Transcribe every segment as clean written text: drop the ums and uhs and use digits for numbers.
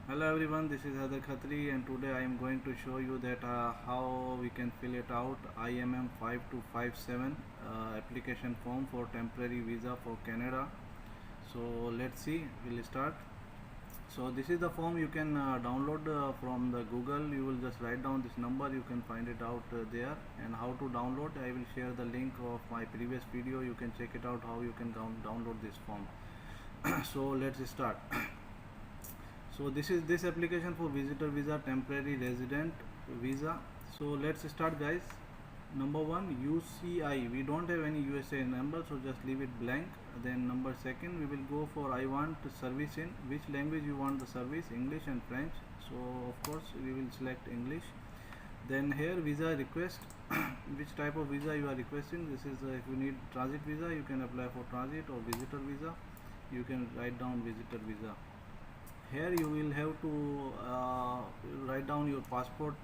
Hello everyone, this is Haider Khatri and today I am going to show you that how we can fill it out IMM5257 application form for temporary visa for Canada. So let's see, we'll start. So this is the form you can download from the Google. You will just write down this number, you can find it out there. And how to download, I will share the link of my previous video. You can check it out how you can download this form. So let's start. So this is this application for visitor visa, temporary resident visa. So let's start, guys. Number one, UCI. We don't have any USA number, so just leave it blank. Then number second, we will go for I want service in which language you want the service, English and French. So of course we will select English. Then here visa request, which type of visa you are requesting. This is if you need transit visa, you can apply for transit, or visitor visa, you can write down visitor visa. Here you will have to write down your passport,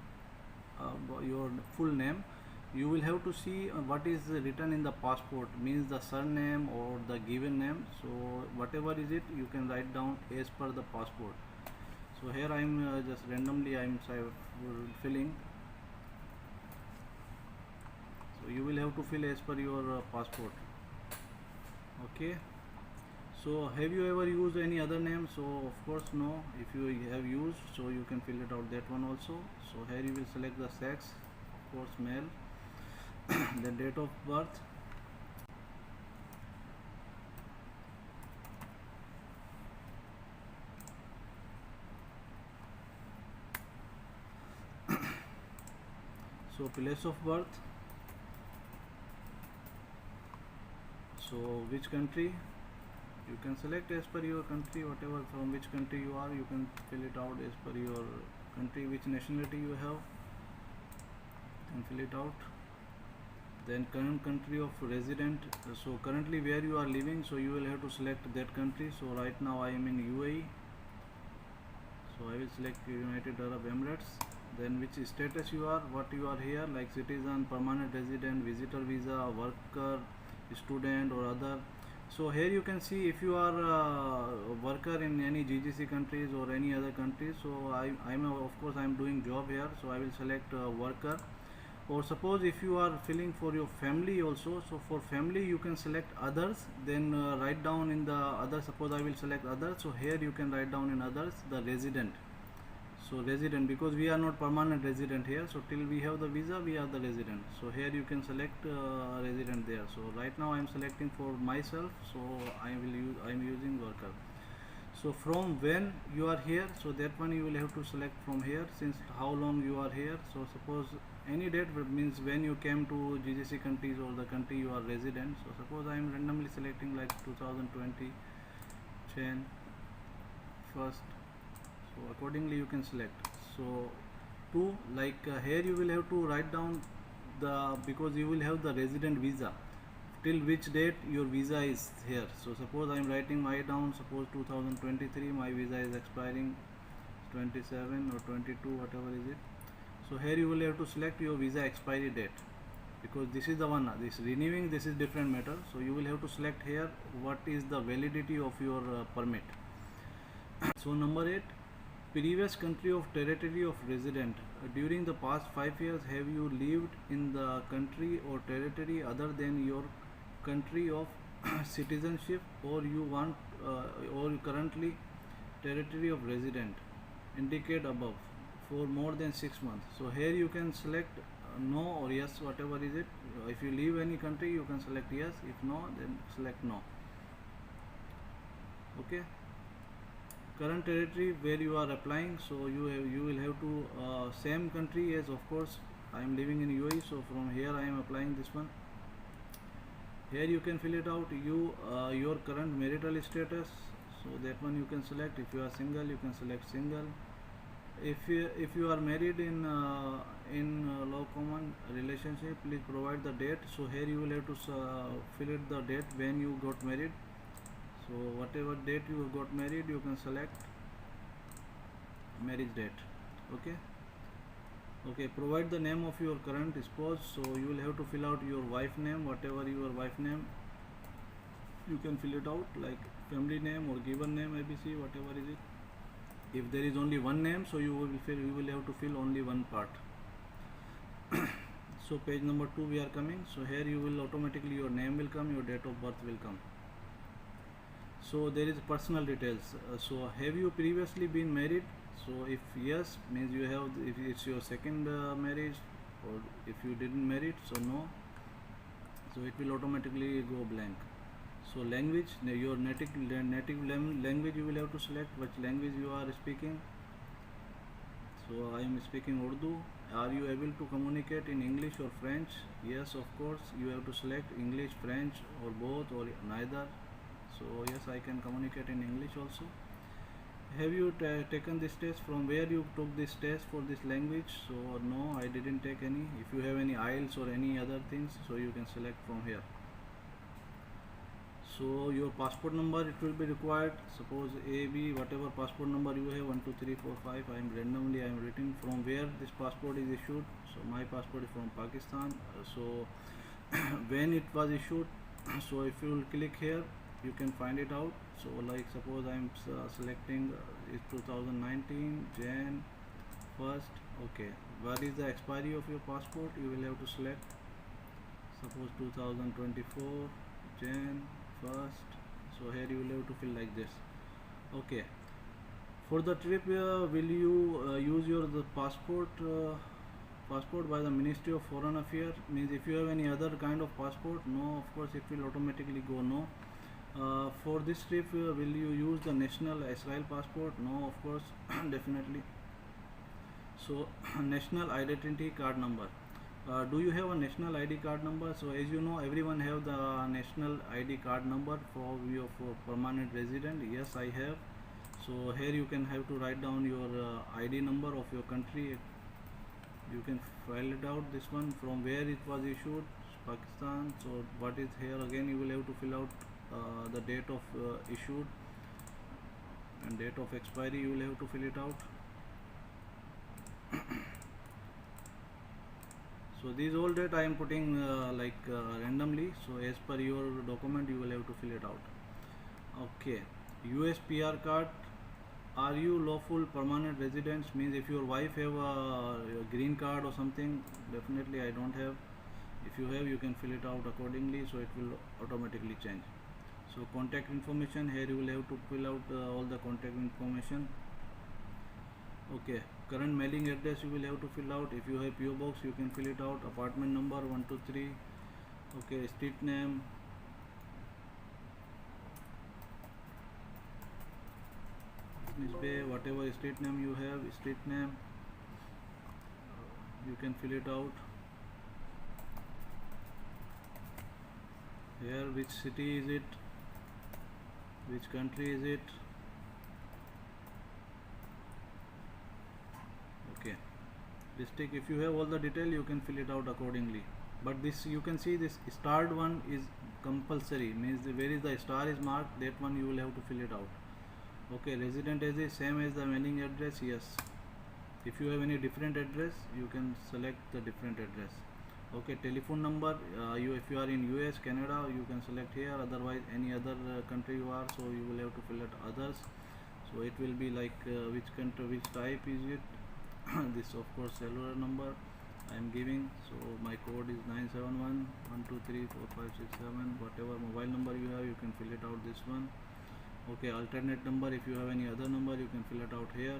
your full name. You will have to see what is written in the passport, means the surname or the given name. So whatever is it, you can write down as per the passport. So here I am just randomly I am filling. So you will have to fill as per your passport. Okay. So have you ever used any other name? So of course no. If you have used, so you can fill it out that one also. So here you will select the sex, of course male. The date of birth, so place of birth, so which country, you can select as per your country, whatever from which country you are, you can fill it out as per your country. Which nationality you have, and fill it out. Then current country of resident, so currently where you are living, so you will have to select that country. So right now I am in UAE, so I will select United Arab Emirates. Then which status you are, what you are here, like citizen, permanent resident, visitor visa, worker, student or other. So here you can see if you are a worker in any GCC countries or any other countries. So I'm of course I am doing job here, so I will select worker. Or suppose if you are filling for your family also, so for family you can select others. Then write down in the other, suppose I will select others, so here you can write down in others the resident. So resident, because we are not permanent resident here, so till we have the visa we are the resident. So here you can select resident there. So right now I am selecting for myself, so I am using worker. So from when you are here, so that one you will have to select from here, since how long you are here. So suppose any date means when you came to GCC countries or the country you are resident. So suppose I am randomly selecting like 2020 Jan 1st. So accordingly you can select. So to like here you will have to write down the, because you will have the resident visa, till which date your visa is here. So suppose I am writing my down, suppose 2023 my visa is expiring 27 or 22, whatever is it. So here you will have to select your visa expiry date, because this is the one, this renewing, this is different matter. So you will have to select here what is the validity of your permit. So number 8, previous country of territory of resident. During the past 5 years, have you lived in the country or territory other than your country of citizenship, or you want or currently territory of resident, indicate above, for more than 6 months. So here you can select no or yes, whatever is it. If you leave any country you can select yes, if no then select no. Okay. Current territory where you are applying, so you will have to same country as, of course I am living in UAE, so from here I am applying this one. Here you can fill it out, your current marital status, so that one you can select. If you are single you can select single. If you are married in law common relationship, please provide the date. So here you will have to fill it the date when you got married. So whatever date you got married you can select marriage date. Okay, provide the name of your current spouse. So you will have to fill out your wife name, whatever your wife name, you can fill it out, like family name or given name, ABC, whatever is it. If there is only one name, so you will have to fill only one part. So page number 2 we are coming. So here you will automatically, your name will come, your date of birth will come. So there is personal details. So have you previously been married? So if yes, means you have, if it's your second marriage, or if you didn't marry, so no. So it will automatically go blank. So language, your native language you will have to select which language you are speaking. So I am speaking Urdu. Are you able to communicate in English or French? Yes, of course. You have to select English, French, or both, or neither. So yes, I can communicate in English also. Have you taken this test? From where you took this test for this language? So no, I didn't take any. If you have any IELTS or any other things, so you can select from here. So your passport number, it will be required. Suppose AB, whatever passport number you have, 1 2 3 4 5, I am randomly written from where this passport is issued. So my passport is from Pakistan. So when it was issued, so if you will click here, you can find it out. So like suppose I am selecting it's 2019 Jan 1st. Okay, what is the expiry of your passport? You will have to select. Suppose 2024 Jan 1st. So here you will have to fill like this. Okay, for the trip will you use your passport by the Ministry of Foreign Affairs? Means if you have any other kind of passport, no, of course it will automatically go no. For this trip will you use the national Israel passport? No, of course. Definitely. So national identity card number. Do you have a national ID card number? So as you know, everyone have the national ID card number for your permanent resident. Yes, I have. So here you can have to write down your ID number of your country. You can file it out, this one, from where it was issued, Pakistan. So what is here, again you will have to fill out the date of issued and date of expiry. You will have to fill it out. So these all data I am putting randomly. So as per your document you will have to fill it out. Okay, US PR card. Are you lawful permanent residents? Means if your wife have a green card or something, definitely I don't have. If you have, you can fill it out accordingly, so it will automatically change. So contact information, here you will have to fill out all the contact information. Okay, current mailing address you will have to fill out. If you have PO box, you can fill it out. Apartment number 123. Okay, street name. Whatever street name you have, street name, you can fill it out. Here, which city is it, which country is it. Okay, district, if you have all the detail, you can fill it out accordingly. But this, you can see this starred one is compulsory, means where is the star is marked, that one you will have to fill it out. Okay, resident address same as the mailing address. Yes, if you have any different address, you can select the different address. Okay, telephone number, if you are in US, Canada, you can select here. Otherwise any other country you are, so you will have to fill out others. So it will be like which country, which type is it. This of course cellular number I am giving. So my code is 971 123 4567. Whatever mobile number you have, you can fill it out, this one. Okay, alternate number, if you have any other number, you can fill it out here.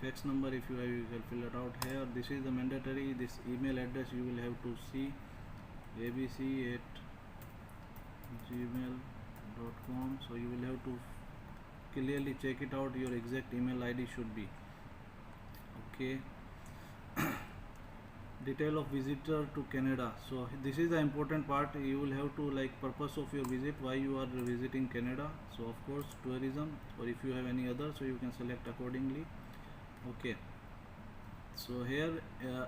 Fax number, if you have, you can fill it out here. This is the mandatory. This email address you will have to see, abc@gmail.com. so you will have to clearly check it out. Your exact email ID should be. Okay. Detail of visitor to Canada. So this is the important part. You will have to, like, purpose of your visit, why you are visiting Canada. So of course tourism, or if you have any other, so you can select accordingly. Okay, so here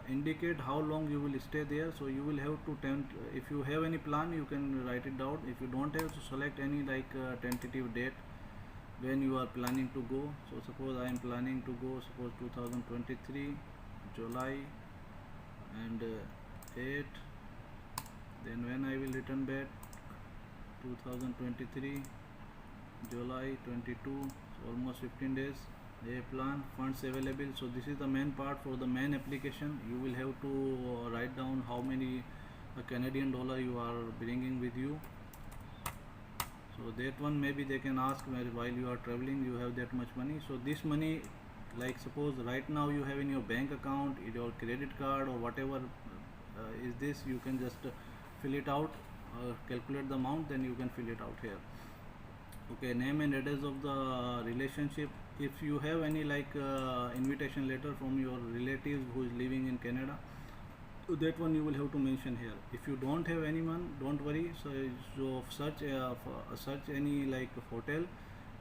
indicate how long you will stay there. So you will have to if you have any plan, you can write it down. If you don't have, to select any tentative date when you are planning to go. So suppose I am planning to go, suppose 2023 July and 8, then when I will return back, 2023 July 22, so almost 15 days. A plan, funds available. So this is the main part. For the main application, you will have to write down how many Canadian dollar you are bringing with you. So that one maybe they can ask while you are traveling you have that much money. So this money, like suppose right now you have in your bank account, in your credit card or whatever is this, you can just fill it out, calculate the amount, then you can fill it out here. Okay, name and address of the relationship. If you have any like invitation letter from your relatives who is living in Canada, so that one you will have to mention here. If you don't have anyone, don't worry. So search any like hotel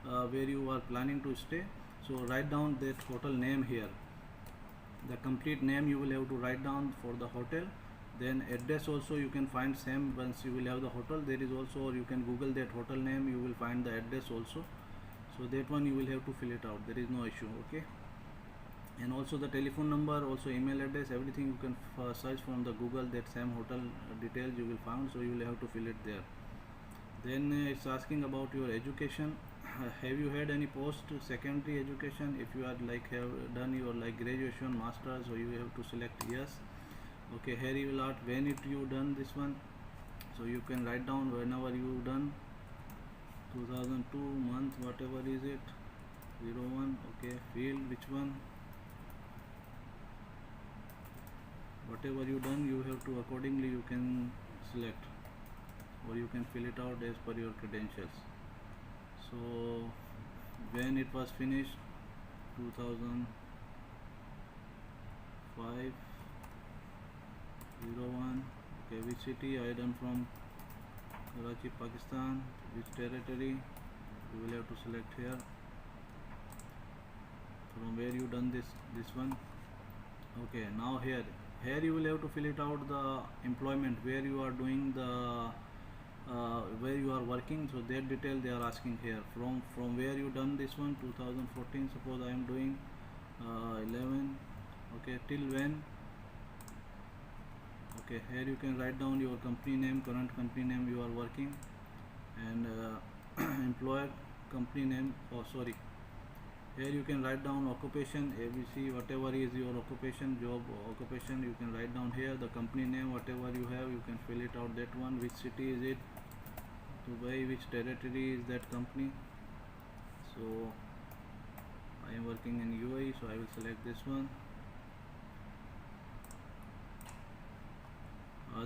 where you are planning to stay. So write down that hotel name here. The complete name you will have to write down for the hotel. Then address also you can find same once you will have the hotel. There is also, or you can Google that hotel name. You will find the address also. So that one you will have to fill it out. There is no issue. Okay. And also the telephone number, also email address, everything you can search from the Google, that same hotel details you will find, so you will have to fill it there. Then it's asking about your education. Have you had any post secondary education? If you are like have done your like graduation, masters, so you have to select yes. Okay, here you will ask when you done this one, so you can write down whenever you done. 2002 month, whatever is it, 01. Okay, field which one, whatever you done you have to accordingly you can select, or you can fill it out as per your credentials. So when it was finished, 2005, 01. Okay, which city I done from? Karachi, Pakistan. Which territory you will have to select here, from where you done this one. Okay, now here you will have to fill it out the employment, where you are doing the where you are working. So that detail they are asking here, from where you done this one. 2014, suppose I am doing 11. Okay, till when. Okay, here you can write down your company name, current company name you are working, and employer company name. Oh sorry, here you can write down occupation, ABC, whatever is your occupation, job occupation, you can write down here. The company name, whatever you have, you can fill it out, that one. Which city is it, Dubai. Which territory is that company? So I am working in UAE, so I will select this one.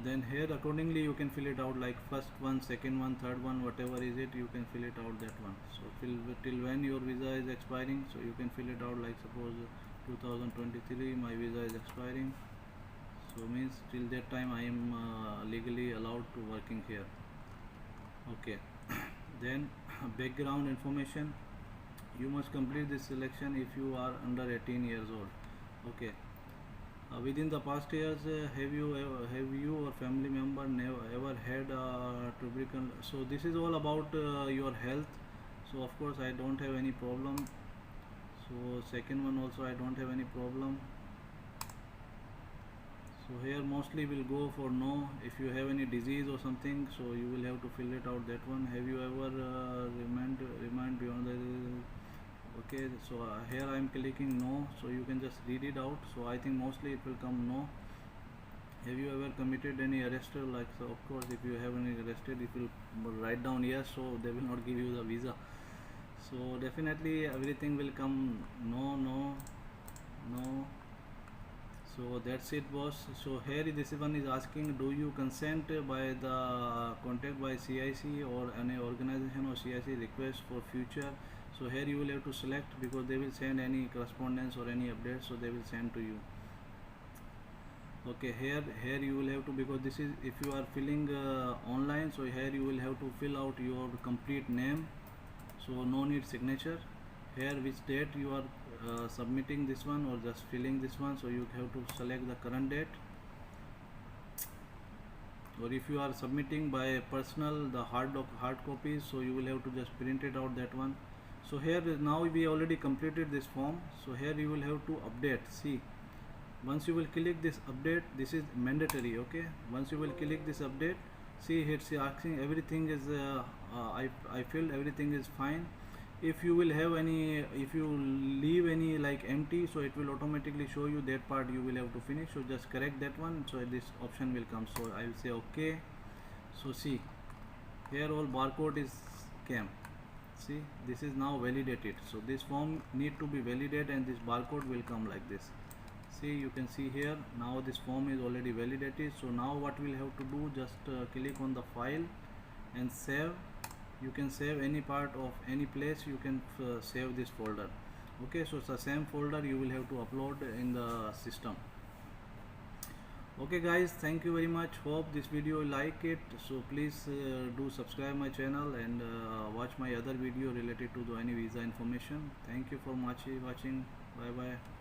Then here accordingly you can fill it out, like first one, second one, third one, whatever is it, you can fill it out, that one. So till when your visa is expiring, so you can fill it out, like suppose 2023 my visa is expiring, so means till that time I am legally allowed to working here. Okay. Then background information, you must complete this selection if you are under 18 years old. Okay. Within the past years, have you or family member ever had tubercle? So this is all about your health. So of course I don't have any problem. So second one also I don't have any problem. So here mostly will go for no. If you have any disease or something, so you will have to fill it out, that one. Have you ever remained beyond the? Okay, so here I am clicking no, so you can just read it out. So I think mostly it will come no. Have you ever committed any arrest? Like, so of course if you have any arrested, if you write down yes, so they will not give you the visa. So definitely everything will come no, no, no. So that's it, boss. So here this one is asking, do you consent by the contact by CIC or any organization or CIC request for future? So here you will have to select, because they will send any correspondence or any updates, so they will send to you. Okay, here you will have to, because this is if you are filling online, so here you will have to fill out your complete name, so no need signature. Here which date you are submitting this one or just filling this one, so you have to select the current date. Or if you are submitting by personal, the hard copies, so you will have to just print it out, that one. So here now we already completed this form, so here you will have to update. See, once you will click this update, this is mandatory. Okay, once you will click this update, see it's asking everything is I filled, everything is fine. if you will have any, if you leave any like empty, so it will automatically show you that part you will have to finish. So just correct that one, so this option will come. So I will say okay. So see, here all barcode is came. See, this is now validated. So this form need to be validated and this barcode will come like this. See, you can see here now this form is already validated. So now what we'll have to do, just click on the file and save. You can save any part of any place, you can save this folder. Okay, so it's the same folder you will have to upload in the system. Okay guys, thank you very much. Hope this video you like it. So please do subscribe my channel and watch my other video related to any visa information. Thank you for watching. Bye bye.